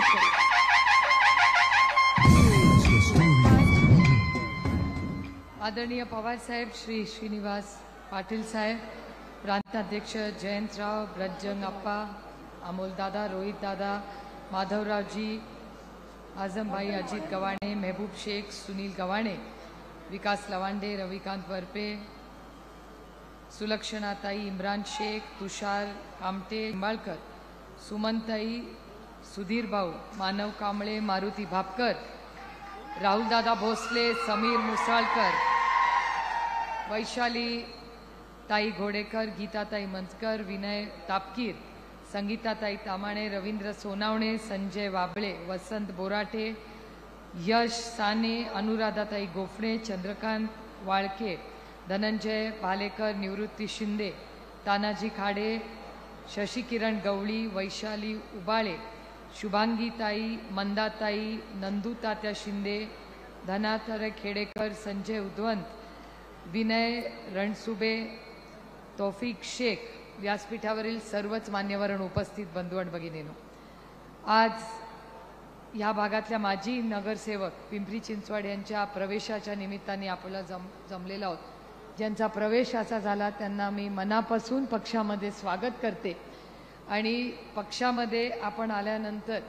स्वागत करें। आदरणीय पवार साहेब, श्री श्रीनिवास पाटील साहेब, प्रांताध्यक्ष जयंतराव, ब्रजजंग अप्पा, अमोल दादा, रोहित दादा, माधवरावजी, आजम भाई, अजित गवाणे, महबूब शेख, सुनील गवाणे, विकास लवांडे, रविकांत वरपे, सुलक्षणाताई, इम्रान शेख, तुषार कामटे निंबाळकर, सुमनताई, सुधीर भाऊ, मानव कांबळे, मारुती भापकर, राहुलदादा भोसले, समीर मुसाळकर, वैशाली ताई घोडेकर, गीताताई मंचकर, विनय तापकीर, संगीताताई तामाणे, रवींद्र सोनावणे, संजय वाबळे, वसंत बोराटे, यश साने, अनुराधाताई गोफणे, चंद्रकांत वाळके, धनंजय भालेकर, निवृत्ती शिंदे, तानाजी खाडे, शशिकिरण गवळी, वैशाली उबाळे, शुभांगीताई, मंदाताई, नंदूतात्या शिंदे, धनाथर खेडेकर, संजय उद्वंत, विनय रणसुबे, तौफिक शेख, व्यासपीठावरील सर्वच मान्यवरांनो, उपस्थित बंधू आणि भगिनींनो, आज या भागातल्या माजी नगरसेवक पिंपरी चिंचवड यांच्या प्रवेशाच्या निमित्ताने आपल्याला जमलेला आहोत। ज्यांचा प्रवेश असा झाला त्यांना मी मनापासून पक्षामध्ये स्वागत करते आणि पक्षामध्ये आपण आल्यानंतर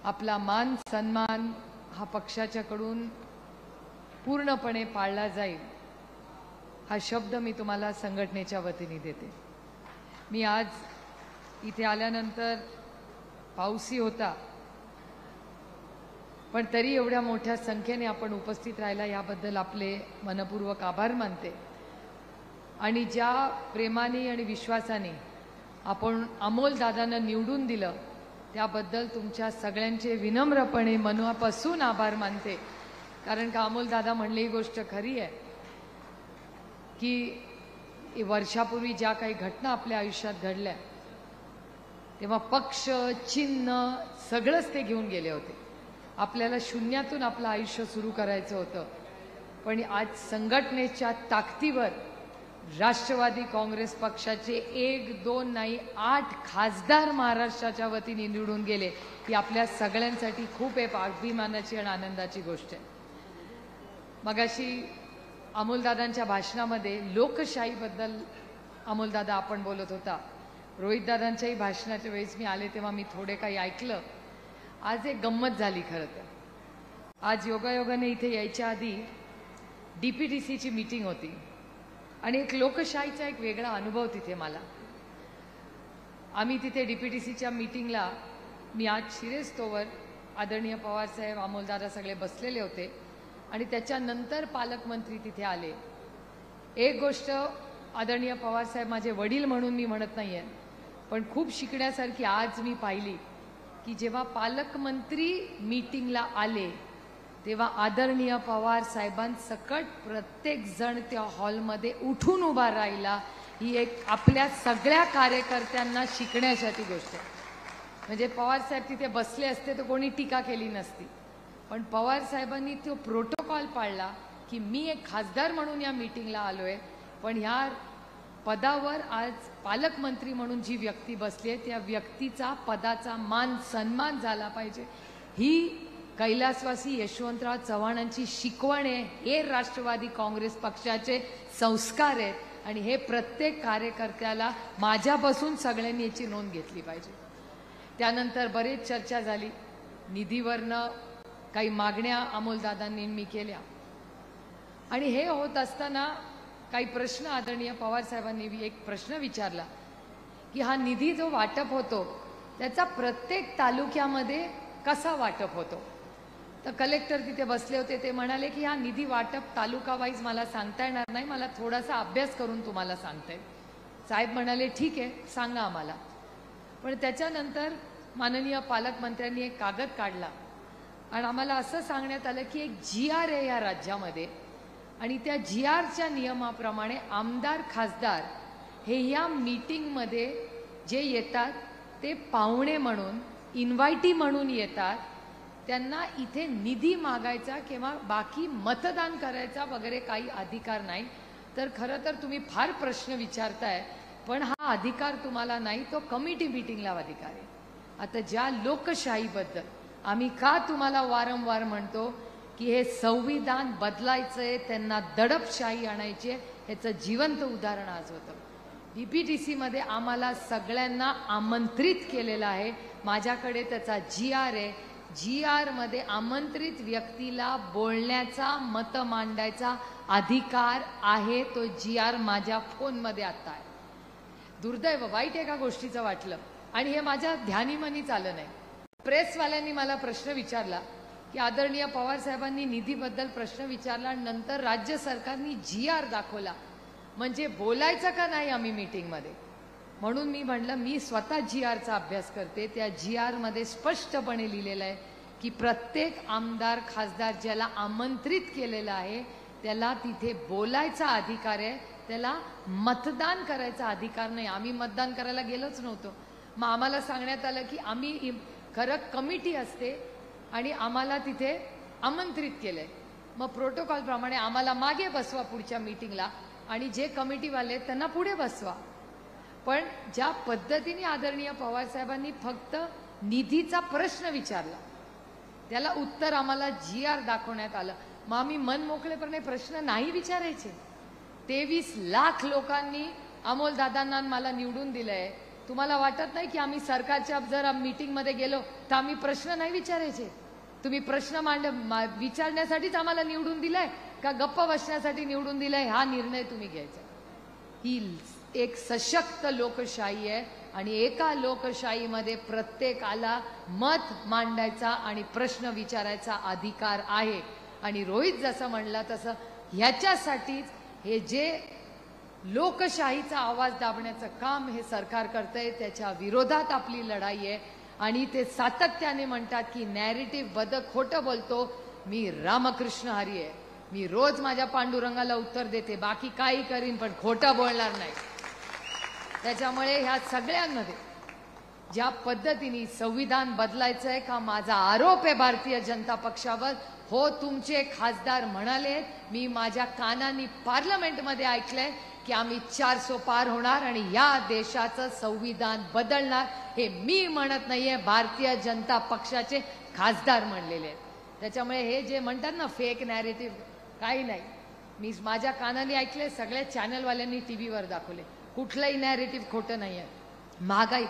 आपला मान सन्मान हा पक्षाच्याकडून पूर्णपणे पाळला जाईल हा शब्द मी तुम्हाला संघटनेच्या वतीने देते। मी आज इथे आल्यानंतर पाऊसही होता, पण तरी एवढ्या मोठ्या संख्येने आपण उपस्थित राहिला याबद्दल आपले मनपूर्वक आभार मानते आणि ज्या प्रेमाने आणि विश्वासाने आपण अमोल दादांना निवडून दिलं त्याबद्दल तुमच्या सगळ्यांचे विनम्रपणे मनापासून आभार मानते। कारण का अमोल दादा म्हणले ही गोष्ट खरी आहे की वर्षापूर्वी ज्या काही घटना आपल्या आयुष्यात घडल्या तेव्हा पक्ष चिन्ह सगळंच ते घेऊन गेले होते। आपल्याला शून्यातून आपलं आयुष्य सुरू करायचं होतं, पण आज संघटनेच्या ताकदीवर राष्ट्रवादी काँग्रेस पक्षाचे 1, 2 नाही 8 खासदार महाराष्ट्राच्या वतीने निवडून गेले ही आपल्या सगळ्यांसाठी खूप एक अभिमानाची आणि आनंदाची गोष्ट आहे। मगाशी अमोलदादांच्या भाषणामध्ये लोकशाहीबद्दल अमोलदादा आपण बोलत होता। रोहितदादांच्याही भाषणाच्या वेळेस मी आले तेव्हा मी थोडे काही ऐकलं। आज एक गंमत झाली खरं तर। आज योगायोगाने इथे यायच्या आधी DPTCची मीटिंग होती आणि एक लोकशाहीचा एक वेगळा अनुभव तिथे मला। आम्ही तिथे DPTCच्या मीटिंगला मी आज शिरेस्तोवर आदरणीय पवार साहेब, अमोलदादा सगळे बसलेले होते आणि त्याच्यानंतर पालकमंत्री तिथे आले। एक गोष्ट आदरणीय पवार साहेब माझे वडील म्हणून मी म्हणत नाहीये, पण खूप शिकण्यासारखी आज मी पाहिली की जेव्हा पालकमंत्री मीटिंगला आले तेव्हा आदरणीय पवार साहेबांसकट प्रत्येक जण त्या हॉलमध्ये उठून उभा राहिला। ही एक आपल्या सगळ्या कार्यकर्त्यांना शिकण्यासाठी गोष्ट आहे। म्हणजे पवार साहेब तिथे बसले असते तर कोणी टीका केली नसती, पण पवार साहेबांनी तो प्रोटोकॉल पाळला की मी एक खासदार म्हणून या मीटिंगला आलोय, पण ह्या पदावर आज पालकमंत्री म्हणून जी व्यक्ती बसली आहे त्या व्यक्तीचा पदाचा मान सन्मान झाला पाहिजे। ही कैलासवासी यशवंतराव चव्हाणांची शिकवण आहे। हे राष्ट्रवादी काँग्रेस पक्षाचे संस्कार आहेत आणि हे प्रत्येक कार्यकर्त्याला माझ्यापासून सगळ्यांनी याची नोंद घेतली पाहिजे। त्यानंतर बरेच चर्चा झाली। निधीवरनं काही मागण्या अमोलदादांनी मी केल्या आणि हे होत असताना काही प्रश्न आदरणीय पवार साहेबांनी एक प्रश्न विचारला की हा निधी जो वाटप होतो त्याचा प्रत्येक तालुक्यामध्ये कसा वाटप होतो। तर कलेक्टर तिथे बसले होते, ते म्हणाले की हा निधी वाटप तालुका वाईज मला सांगता येणार नाही, मला थोडासा अभ्यास करून तुम्हाला सांगता येईल। साहेब म्हणाले ठीक आहे सांगा आम्हाला। पण त्याच्यानंतर माननीय पालकमंत्र्यांनी एक कागद काढला आणि आम्हाला असं सांगण्यात आलं की एक GR आहे या राज्यामध्ये आणि त्या GRच्या नियमाप्रमाणे आमदार खासदार हे या मीटिंगमध्ये जे येतात ते पाहुणे म्हणून इन्व्हायटी म्हणून येतात, त्यांना इथे निधी मागायचा किंवा बाकी मतदान करायचा वगैरे काही अधिकार नाही। तर खरं तर तुम्ही फार प्रश्न विचारताय, पण हा अधिकार तुम्हाला नाही, तो कमिटी मीटिंगला अधिकार आहे। आता ज्या लोकशाहीबद्दल आम्ही का तुम्हाला वारंवार म्हणतो की हे संविधान बदलायचंय, त्यांना दडपशाही आणायची आहे, ह्याचं जिवंत उदाहरण आज होतं. BPTC मध्ये आम्हाला सगळ्यांना आमंत्रित केलेलं आहे. माझ्याकडे त्याचा GR आहे. GR मध्ये आमंत्रित व्यक्तीला बोलण्याचा, मत मांडायचा अधिकार आहे. तो GR माझ्या फोनमध्ये आता आहे. दुर्दैव, वाईट एका गोष्टीचं वाटलं आणि हे माझ्या ध्यानीमनीच आलं नाही. प्रेसवाल्यांनी मला प्रश्न विचारला की आदरणीय पवार साहेबांनी निधीबद्दल प्रश्न विचारला आणि नंतर राज्य सरकारने GR दाखवला, म्हणजे बोलायचं का नाही आम्ही मीटिंगमध्ये. म्हणून मी म्हटलं मी स्वतः GRचा अभ्यास करते. त्या GR मध्ये स्पष्टपणे लिहिलेलं आहे की प्रत्येक आमदार खासदार ज्याला आमंत्रित केलेलं आहे त्याला तिथे बोलायचा अधिकार आहे, त्याला मतदान करायचा अधिकार नाही. आम्ही मतदान करायला गेलोच नव्हतो. मग आम्हाला सांगण्यात आलं की आम्ही खरं कमिटी असते आणि आम्हाला तिथे आमंत्रित केलंय. मग प्रोटोकॉलप्रमाणे आम्हाला मागे बसवा पुढच्या मीटिंगला आणि जे कमिटीवाले त्यांना पुढे बसवा. पण ज्या पद्धतीने आदरणीय पवार साहेबांनी फक्त निधीचा प्रश्न विचारला त्याला उत्तर आम्हाला GR दाखवण्यात आलं. मग आम्ही मनमोकळेपणे प्रश्न नाही विचारायचे. 23 लाख लोकांनी अमोल दादांना मला निवडून दिलंय. तुम्हाला वाटत नाही की आम्ही सरकारच्या जर मीटिंगमध्ये गेलो तर आम्ही प्रश्न नाही विचारायचे? तुम्ही प्रश्न विचारण्यासाठीच आम्हाला निवडून दिलाय का गप्प बसण्यासाठी निवडून दिलाय, हा निर्णय तुम्ही घ्यायचा. ही एक सशक्त लोकशाही आहे आणि एका लोकशाहीमध्ये प्रत्येकाला मत मांडायचा आणि प्रश्न विचारायचा अधिकार आहे. आणि रोहित जसं म्हणला तसं ह्याच्यासाठीच हे जे लोकशाहीचा आवाज दाबण्याचं काम हे सरकार करतंय, त्याच्या विरोधात आपली लढाई आहे. आणि ते सातत्याने म्हणतात की नॅरेटिव्ह बद्दल खोटं बोलतो. मी रामकृष्ण हरी आहे. मी रोज माझ्या पांडुरंगाला उत्तर देते, बाकी काही करीन पण खोटं बोलणार नाही. त्याच्यामुळे ह्या सगळ्यांमध्ये ज्या पद्धतीने संविधान बदलायचंय का माझा आरोप आहे भारतीय जनता पक्षावर. हो, तुमचे खासदार म्हणाले, मी माझ्या कानांनी पार्लमेंटमध्ये ऐकलंय की आम्ही 400 पार होणार आणि या देशाचं संविधान बदलणार. हे मी म्हणत नाहीये, भारतीय जनता पक्षाचे खासदार म्हणलेले आहेत. त्याच्यामुळे हे जे म्हणतात ना फेक नॅरेटिव्ह, काही नाही. मी माझ्या कानाने ऐकले, सगळ्या चॅनलवाल्यांनी टीव्हीवर दाखवले. कुठलंही नॅरेटिव्ह खोटं नाही आहे. महागाई,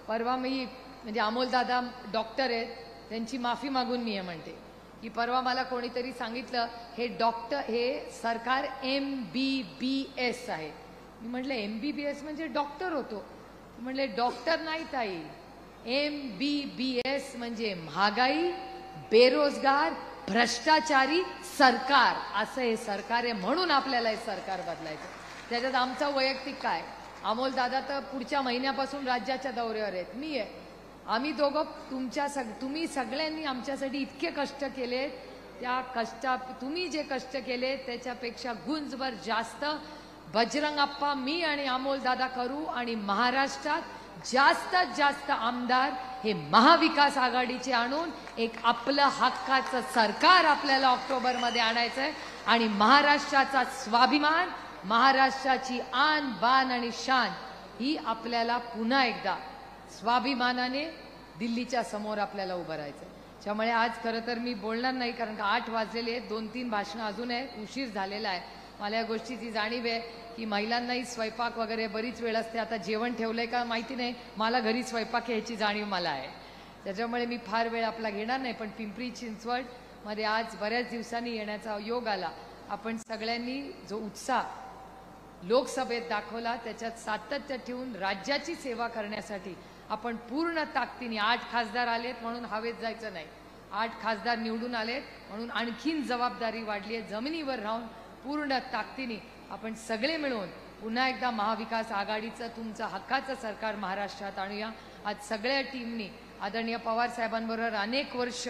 परवा मी म्हणजे अमोलदादा डॉक्टर आहेत, त्यांची माफी मागून मी हे म्हणते की परवा मला कोणीतरी सांगितलं हे सरकार MBBS आहे. मी म्हटलं MBBS म्हणजे डॉक्टर होतो. म्हणले डॉक्टर नाही ताई, MBBS म्हणजे महागाई, बेरोजगार, भ्रष्टाचारी सरकार, असं हे सरकार आहे. म्हणून आपल्याला हे सरकार बदलायचं. त्याच्यात आमचा वैयक्तिक काय, अमोल दादा तर पुढच्या महिन्यापासून राज्याच्या दौऱ्यावर आहेत, मी आहे. आम्ही दोघं तुम्ही सगळ्यांनी आमच्यासाठी इतके कष्ट केले, त्या तुम्ही जे कष्ट केले त्याच्यापेक्षा गुंजभर जास्त बजरंग अप्पा, मी आणि अमोल दादा करू. आणि महाराष्ट्रात जास्तीत जास्त आमदार हे महाविकास आघाडीचे आणून एक आपलं हक्काचं सरकार आपल्याला ऑक्टोबरमध्ये आणायचं आहे. आणि महाराष्ट्राचा स्वाभिमान, महाराष्ट्राची आन बान आणि शान ही आपल्याला पुन्हा एकदा स्वाभिमानाने दिल्लीच्या समोर आपल्याला उभं राहायचं. त्यामुळे आज खरं तर मी बोलणार नाही, कारण का 8 वाजलेले आहेत. 2-3 भाषणं अजून आहे, उशीर झालेला आहे. मला या गोष्टीची जाणीव आहे की महिलांनाही स्वयंपाक वगैरे बरीच वेळ असते. आता जेवण ठेवलंय का माहिती नाही, मला घरी स्वयंपाक याची जाणीव मला आहे. त्याच्यामुळे मी फार वेळ आपला घेणार नाही. पण पिंपरी चिंचवड मध्ये आज बऱ्याच दिवसांनी येण्याचा योग आला. आपण सगळ्यांनी जो उत्साह लोकसभेत दाखवला त्याच्यात सातत्य ठेवून राज्याची सेवा करण्यासाठी आपण पूर्ण ताकदीने 8 खासदार आलेत म्हणून हवेत जायचं नाही. 8 खासदार निवडून आलेत म्हणून आणखीन जबाबदारी वाढली आहे. जमिनीवर राहून पूर्ण ताकदीने आपण सगळे मिळून पुन्हा एकदा महाविकास आघाडीचं तुमचं हक्काचं सरकार महाराष्ट्रात आणूया. आज सगळ्या टीमनी आदरणीय पवार साहेबांबरोबर अनेक वर्ष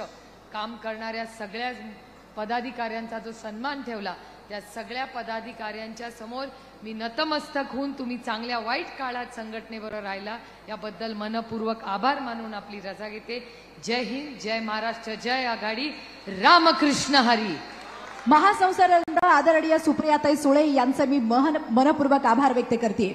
काम करणाऱ्या सगळ्या पदाधिकाऱ्यांचा जो सन्मान ठेवला, त्या सगळ्या पदाधिकाऱ्यांच्या समोर मी नतमस्तक होऊन तुम्ही चांगल्या वाईट काळात संघटनेबरोबर राहिला याबद्दल मनपूर्वक आभार मानून आपली रजा घेते. जय हिंद, जय महाराष्ट्र, जय आघाडी, रामकृष्ण हरी. महासंसद आदरणीय सुप्रियाताई सुळे यांचे मी मनपूर्वक आभार व्यक्त करते.